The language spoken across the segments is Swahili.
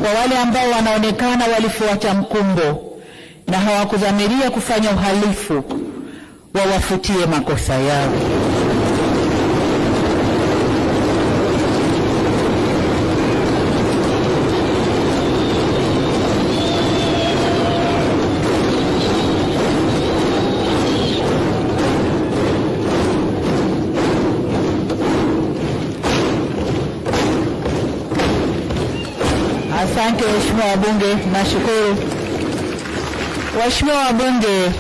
kwa wale ambao wanaonekana walifuata mkumbo na hawakudhamiria kufanya uhalifu, wawafutie makosa yao. Asante waheshimiwa wabunge, nashukuru. Waheshimiwa wabunge,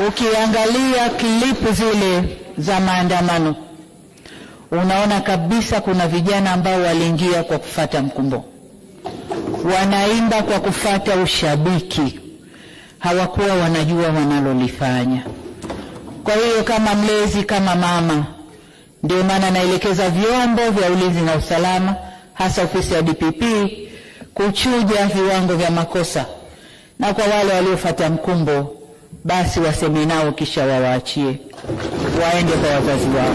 ukiangalia klipu zile za maandamano, unaona kabisa kuna vijana ambao waliingia kwa kufuata mkumbo. Wanaimba kwa kufuata ushabiki. Hawakuwa wanajua wanalolifanya. Kwa hiyo kama mlezi, kama mama, ndio maana naelekeza vyombo vya ulinzi na usalama, hasa ofisi ya DPP, kuchuja viwango vya makosa. Na kwa wale waliofuata mkumbo, basi waseme nao kisha wawaachie waende kwa wazazi wao.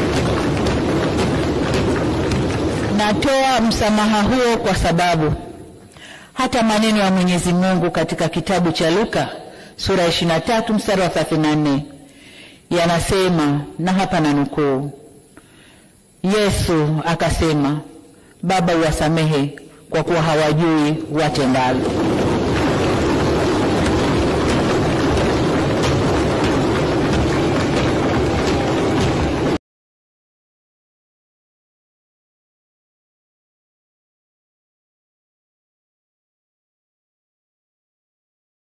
Natoa msamaha huo kwa sababu hata maneno ya Mwenyezi Mungu katika kitabu cha Luka sura 23 mstari wa 34 yanasema, na hapa nanukuu, Yesu akasema, Baba uwasamehe kwa kuwa hawajui watendalo.